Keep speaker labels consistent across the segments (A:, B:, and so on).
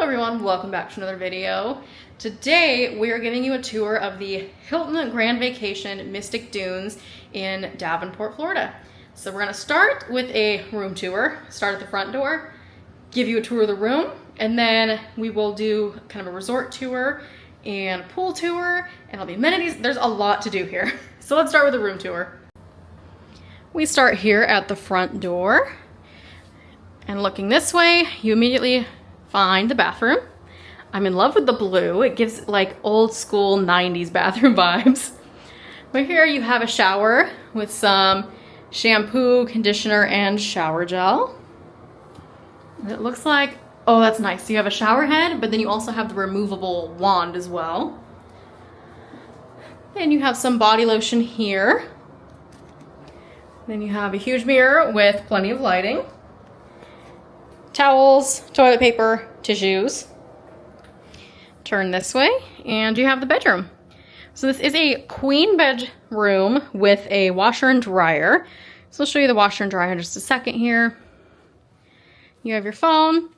A: everyone, welcome back to another video. Today we are giving you a tour of the Hilton Grand Vacation Mystic Dunes in Davenport, Florida. So we're going to start with a room tour, start at the front door, give you a tour of the room, and then we will do kind of a resort tour and a pool tour and all the amenities. There's a lot to do here. So let's start with the room tour. We start here at the front door, and looking this way, you immediately find the bathroom. I'm in love with the blue. It gives like old school 90s bathroom vibes. But here you have a shower with some shampoo, conditioner, and shower gel. It looks like, oh, that's nice. So you have a shower head, but then you also have the removable wand as well. And you have some body lotion here. Then you have a huge mirror with plenty of lighting. Towels, toilet paper, tissues. Turn this way, and you have the bedroom. So this is a queen bedroom with a washer and dryer. So I'll show you the washer and dryer in just a second here. You have your phone.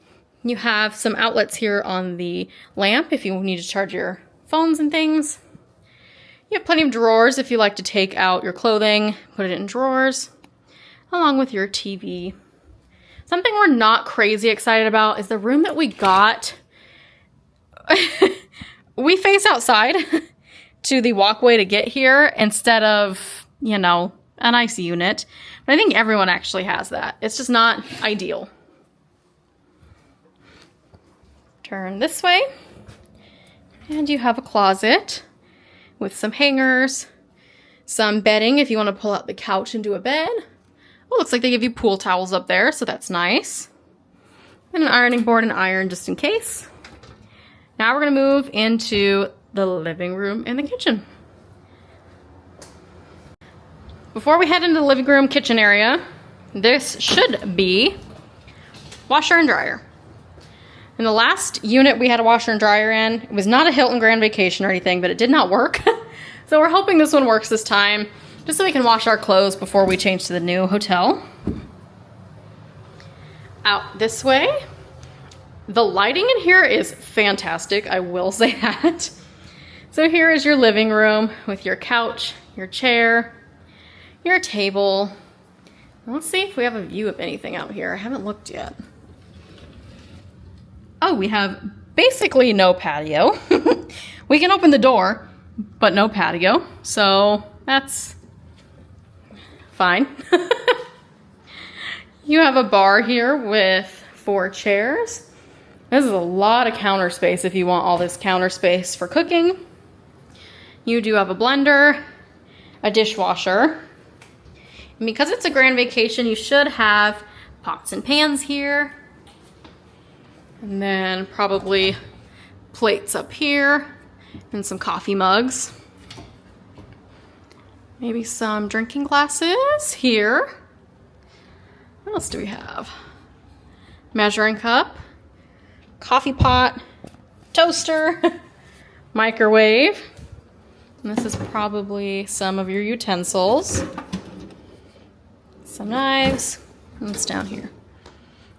A: You have some outlets here on the lamp if you need to charge your phones and things. You have plenty of drawers if you like to take out your clothing, put it in drawers, along with your TV. Something we're not crazy excited about is the room that we got. We face outside to the walkway to get here instead of, you know, an ice unit. But I think everyone actually has that. It's just not ideal. Turn this way, and you have a closet with some hangers, some bedding if you want to pull out the couch and do a bed. Oh, looks like they give you pool towels up there, so that's nice. And an ironing board and iron just in case. Now we're going to move into the living room and the kitchen. Before we head into the living room kitchen area, this should be washer and dryer. In the last unit we had a washer and dryer in, it was not a Hilton Grand Vacation or anything, but it did not work. So we're hoping this one works this time, just so we can wash our clothes before we change to the new hotel. Out this way. The lighting in here is fantastic, I will say that. So here is your living room with your couch, your chair, your table. Let's see if we have a view of anything out here. I haven't looked yet. Oh, we have basically no patio. We can open the door, but no patio. So that's fine. You have a bar here with 4 chairs. This is a lot of counter space if you want all this counter space for cooking. You do have a blender, a dishwasher. And because it's a Grand Vacation, you should have pots and pans here. And then probably plates up here and some coffee mugs. Maybe some drinking glasses here. What else do we have? Measuring cup, coffee pot, toaster, microwave. And this is probably some of your utensils. Some knives. And what's down here?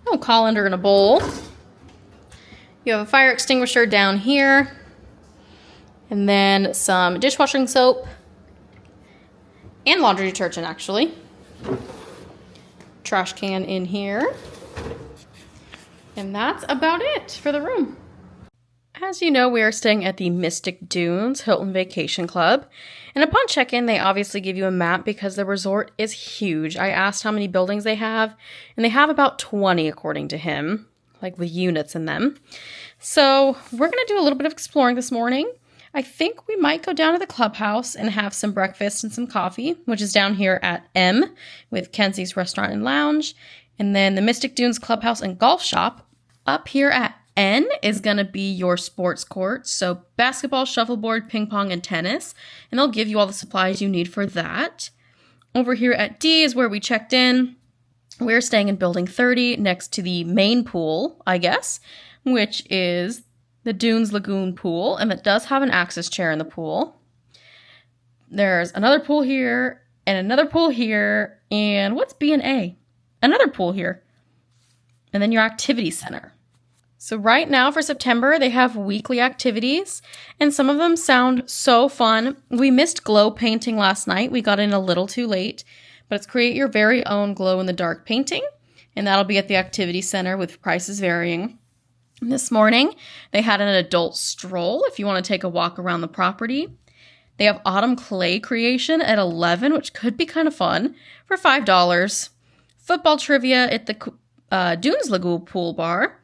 A: Oh, colander in a bowl. You have a fire extinguisher down here. And then some dishwashing soap. And laundry detergent, actually. Trash can in here. And that's about it for the room. As you know, we are staying at the Mystic Dunes Hilton Vacation Club. And upon check-in, they obviously give you a map because the resort is huge. I asked how many buildings they have, and they have about 20 according to him, like with units in them. So we're going to do a little bit of exploring this morning. I think we might go down to the Clubhouse and have some breakfast and some coffee, which is down here at M with Kenzie's Restaurant and Lounge. And then the Mystic Dunes Clubhouse and Golf Shop up here at N is going to be your sports court. So basketball, shuffleboard, ping pong, and tennis. And they'll give you all the supplies you need for that. Over here at D is where we checked in. We're staying in building 30 next to the main pool, I guess, which is the Dunes Lagoon pool. And it does have an access chair in the pool. There's another pool here and another pool here. And what's B and A? Another pool here. And then your activity center. So right now for September, they have weekly activities, and some of them sound so fun. We missed glow painting last night. We got in a little too late, but it's create your very own glow-in-the-dark painting, and that'll be at the activity center with prices varying. This morning, they had an adult stroll if you want to take a walk around the property. They have autumn clay creation at 11, which could be kind of fun, for $5. Football trivia at the Dunes Lagoon pool bar.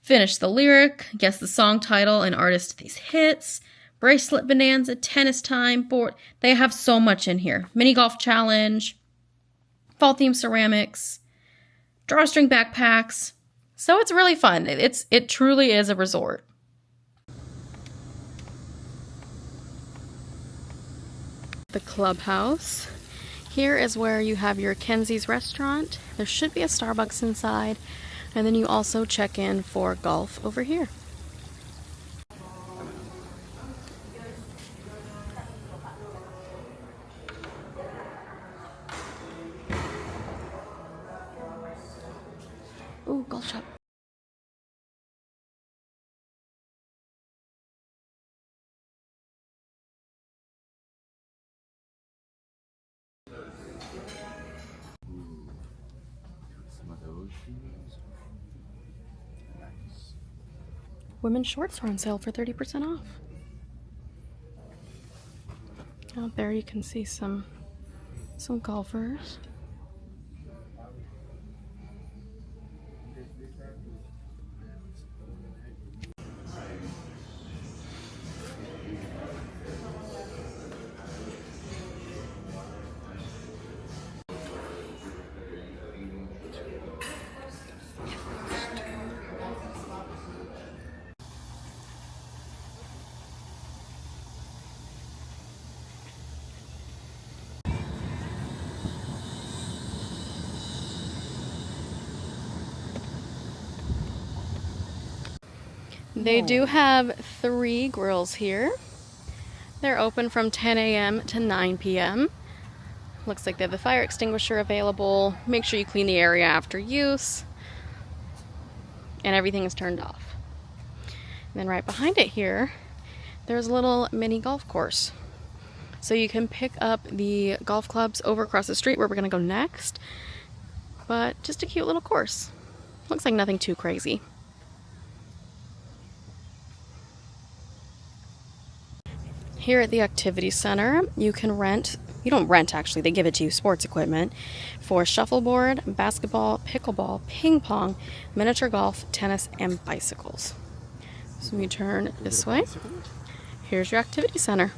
A: Finish the lyric, guess the song title and artist of these hits. Bracelet bonanza, tennis time, board. They have so much in here. Mini golf challenge, fall theme ceramics, drawstring backpacks. So it's really fun. It truly is a resort. The Clubhouse. Here is where you have your Kenzie's restaurant. There should be a Starbucks inside. And then you also check in for golf over here. Ooh, golf shop. Women's shorts are on sale for 30% off. Out there you can see some golfers. They do have 3 grills here. They're open from 10 a.m. to 9 p.m. Looks like they have the fire extinguisher available. Make sure you clean the area after use. And everything is turned off. And then right behind it here, there's a little mini golf course. So you can pick up the golf clubs over across the street where we're gonna go next. But just a cute little course. Looks like nothing too crazy. Here at the activity center, you don't rent actually, they give it to you, sports equipment for shuffleboard, basketball, pickleball, ping pong, miniature golf, tennis, and bicycles. So we turn this way. Here's your activity center.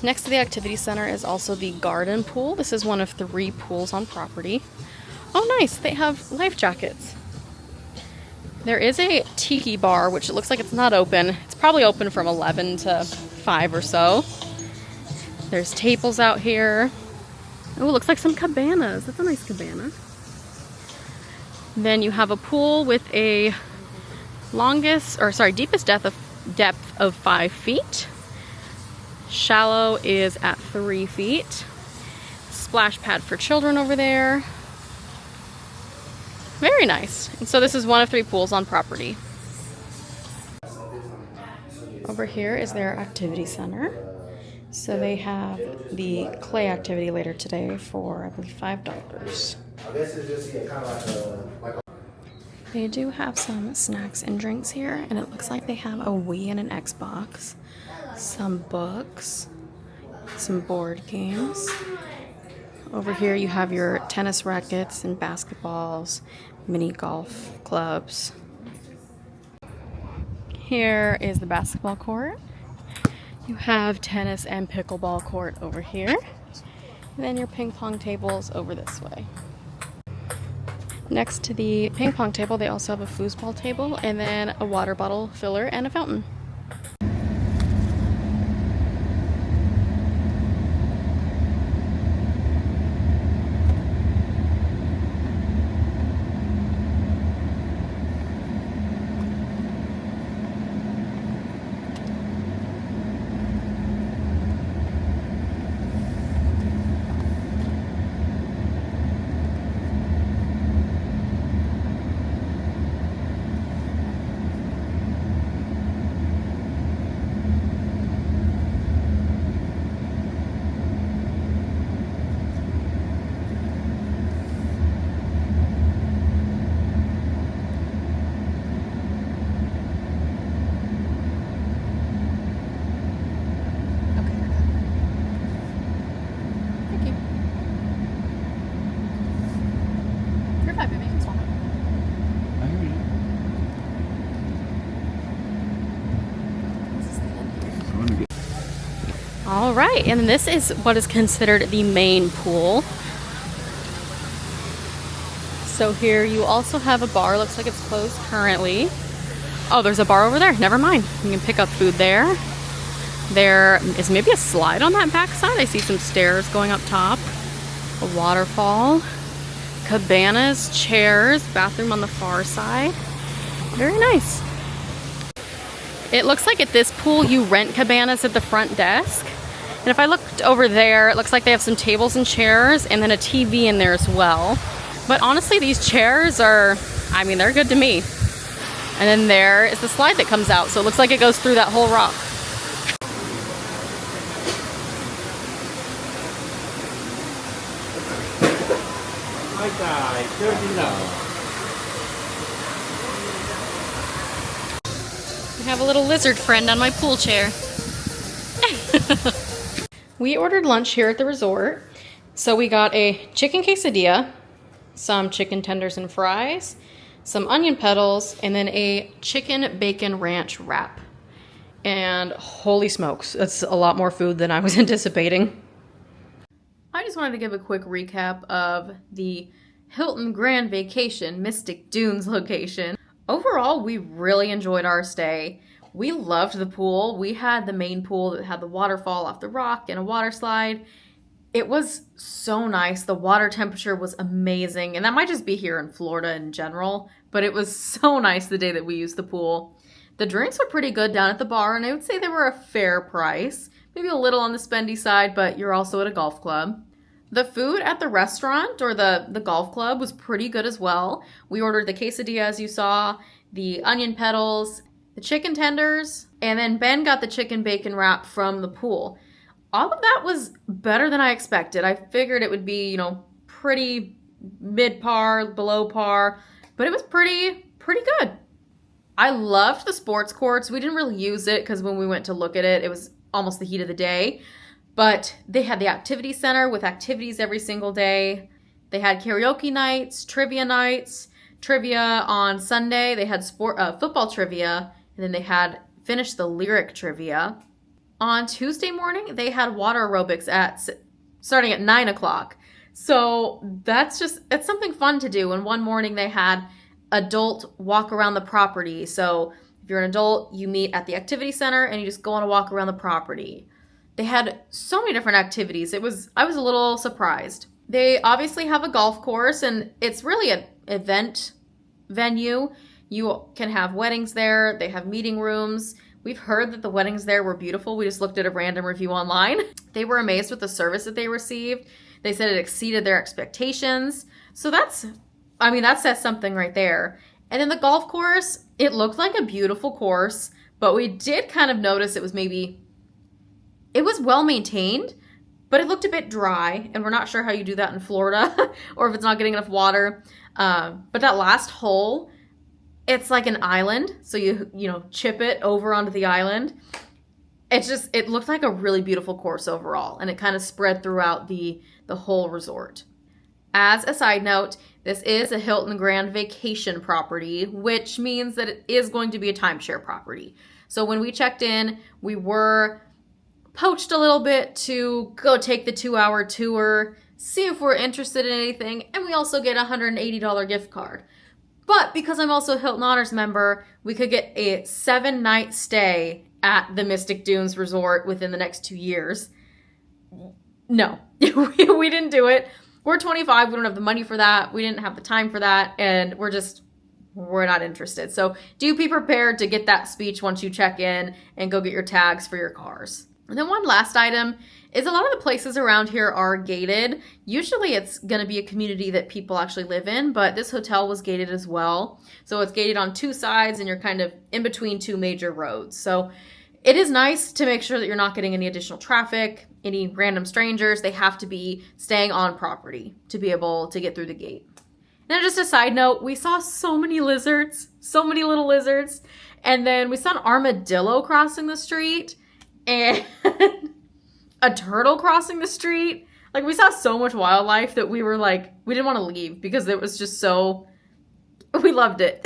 A: Next to the activity center is also the garden pool. This is one of 3 pools on property. Oh nice, they have life jackets. There is a tiki bar, which it looks like it's not open. It's probably open from 11 to 5 or so. There's tables out here. Oh, it looks like some cabanas. That's a nice cabana. Then you have a pool with a deepest depth of 5 feet. Shallow is at 3 feet. Splash pad for children over there. Very nice. And so this is one of 3 pools on property. Over here is their activity center. So they have the clay activity later today for, I believe, $5. They do have some snacks and drinks here, and it looks like they have a Wii and an Xbox, some books, some board games. Over here you have your tennis rackets and basketballs, mini golf clubs. Here is the basketball court. You have tennis and pickleball court over here. And then your ping pong tables over this way. Next to the ping pong table, they also have a foosball table and then a water bottle filler and a fountain. All right, and this is what is considered the main pool. So here you also have a bar. Looks like it's closed currently. Oh, there's a bar over there. Never mind. You can pick up food there. There is maybe a slide on that backside. I see some stairs going up top. A waterfall. Cabanas, chairs, bathroom on the far side. Very nice. It looks like at this pool you rent cabanas at the front desk. And if I looked over there, it looks like they have some tables and chairs and then a TV in there as well. But honestly, these chairs are, I mean, they're good to me. And then there is the slide that comes out. So it looks like it goes through that whole rock. I have a little lizard friend on my pool chair. We ordered lunch here at the resort. So we got a chicken quesadilla, some chicken tenders and fries, some onion petals, and then a chicken bacon ranch wrap. And holy smokes, that's a lot more food than I was anticipating. I just wanted to give a quick recap of the Hilton Grand Vacation Mystic Dunes location. Overall, we really enjoyed our stay. We loved the pool. We had the main pool that had the waterfall off the rock and a water slide. It was so nice. The water temperature was amazing. And that might just be here in Florida in general, but it was so nice the day that we used the pool. The drinks were pretty good down at the bar, and I would say they were a fair price. Maybe a little on the spendy side, but you're also at a golf club. The food at the restaurant or the golf club was pretty good as well. We ordered the quesadilla, as you saw, the onion petals, the chicken tenders, and then Ben got the chicken bacon wrap from the pool. All of that was better than I expected. I figured it would be, pretty mid-par, below par, but it was pretty good. I loved the sports courts. We didn't really use it because when we went to look at it, it was almost the heat of the day. But they had the activity center with activities every single day. They had karaoke nights, trivia on Sunday. They had football trivia, and then they had finished the lyric trivia. On Tuesday morning, they had water aerobics starting at 9 o'clock. So it's something fun to do. And one morning they had adult walk around the property. So if you're an adult, you meet at the activity center and you just go on a walk around the property. They had so many different activities. I was a little surprised. They obviously have a golf course, and it's really an event venue. You can have weddings there. They have meeting rooms. We've heard that the weddings there were beautiful. We just looked at a random review online. They were amazed with the service that they received. They said it exceeded their expectations. So that says something right there. And then the golf course, it looked like a beautiful course, but we did kind of notice it was well maintained, but it looked a bit dry, and we're not sure how you do that in Florida or if it's not getting enough water. But that last hole, it's like an island, so you chip it over onto the island. It looked like a really beautiful course overall, and it kind of spread throughout the whole resort. As a side note, this is a Hilton Grand Vacation property, which means that it is going to be a timeshare property. So when we checked in, we were poached a little bit to go take the 2-hour tour, see if we're interested in anything, and we also get a $180 gift card. But because I'm also a Hilton Honors member, we could get a 7-night stay at the Mystic Dunes Resort within the next 2 years. No, we didn't do it. We're 25. We don't have the money for that. We didn't have the time for that. And we're not interested. So do be prepared to get that speech once you check in and go get your tags for your cars. And then one last item is a lot of the places around here are gated. Usually it's going to be a community that people actually live in, but this hotel was gated as well. So it's gated on 2 sides and you're kind of in between 2 major roads. So it is nice to make sure that you're not getting any additional traffic, any random strangers. They have to be staying on property to be able to get through the gate. And then just a side note, we saw so many lizards, so many little lizards. And then we saw an armadillo crossing the street and a turtle crossing the street. Like, we saw so much wildlife that we were like, we didn't want to leave because it was just we loved it.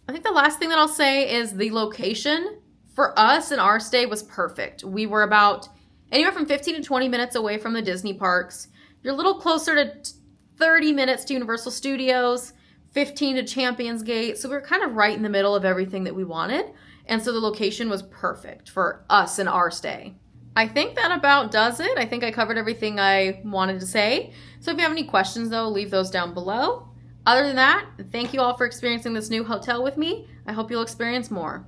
A: I think the last thing that I'll say is the location for us and our stay was perfect. We were about anywhere from 15 to 20 minutes away from the Disney parks. You're a little closer to 30 minutes to Universal Studios, 15 to Champions Gate. So we were kind of right in the middle of everything that we wanted. And so the location was perfect for us and our stay. I think that about does it. I think I covered everything I wanted to say. So if you have any questions, though, leave those down below. Other than that, thank you all for experiencing this new hotel with me. I hope you'll experience more.